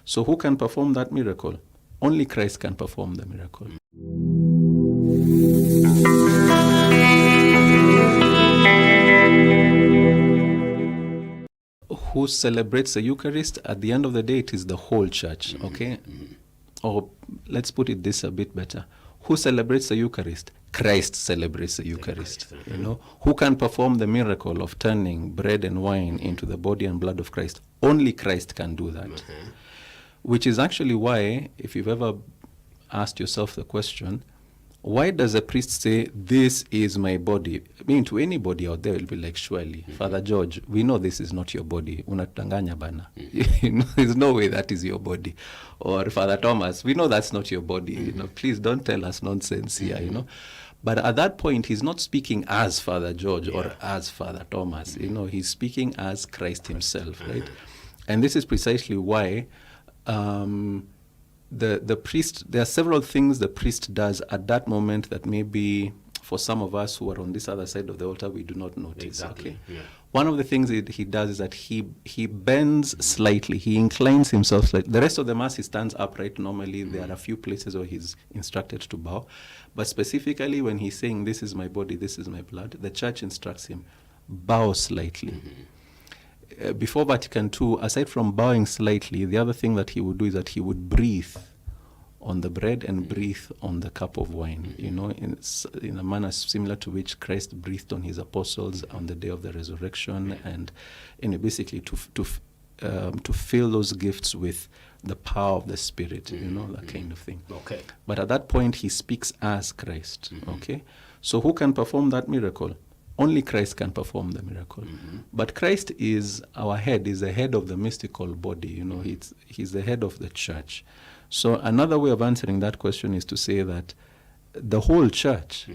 So who can perform that miracle? Only Christ can perform the miracle. Who celebrates the Eucharist? At the end of the day, it is the whole church, okay? Or let's put it this a bit better. Who celebrates the Eucharist? Christ celebrates the Eucharist. You know, who can perform the miracle of turning bread and wine into the body and blood of Christ? Only Christ can do that. Which is actually why, if you've ever asked yourself the question, why does a priest say, this is my body? I mean, to anybody out there, it'll be like, surely, Father George, we know this is not your body. Unatanganya bana. You know, there's no way that is your body. Or Father Thomas, we know that's not your body. You know, please don't tell us nonsense here, you know. But at that point, he's not speaking as Father George or as Father Thomas. You know, he's speaking as Christ himself, right? And this is precisely why the priest, there are several things the priest does at that moment that maybe for some of us who are on this other side of the altar, we do not notice. Exactly. Okay? Yeah. One of the things that he does is that he bends slightly, he inclines himself slightly. The rest of the Mass, he stands upright normally. There are a few places where he's instructed to bow. But specifically when he's saying, this is my body, this is my blood, the church instructs him, bow slightly. Before Vatican II, aside from bowing slightly, the other thing that he would do is that he would breathe on the bread and breathe on the cup of wine, you know, in a manner similar to which Christ breathed on his apostles on the day of the resurrection, and basically to fill those gifts with the power of the Spirit, you know, that kind of thing. Okay. But at that point, he speaks as Christ, okay? So who can perform that miracle? Only Christ can perform the miracle. But Christ is our head, is the head of the mystical body, you know, he's the head of the church. So another way of answering that question is to say that the whole church,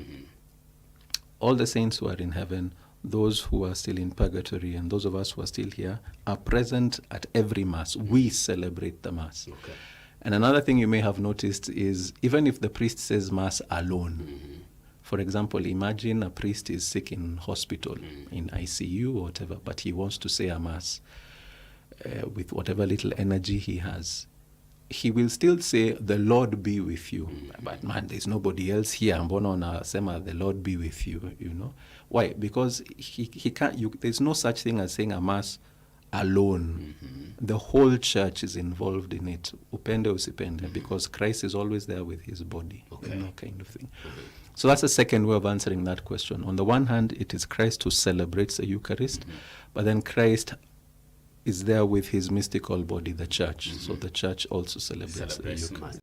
all the saints who are in heaven, those who are still in purgatory, and those of us who are still here, are present at every Mass. We celebrate the Mass. Okay. And another thing you may have noticed is, even if the priest says Mass alone, for example, imagine a priest is sick in hospital, in ICU or whatever, but he wants to say a Mass with whatever little energy he has. He will still say, the Lord be with you. But man, there's nobody else here. Mbona unasema, the Lord be with you, you know. Why? Because he can't, there's no such thing as saying a Mass alone. The whole church is involved in it. Upende usipende, because Christ is always there with his body, you know, kind of thing. So that's the second way of answering that question. On the one hand, it is Christ who celebrates the Eucharist, but then Christ is there with his mystical body, the church. So the church also celebrates the Eucharist.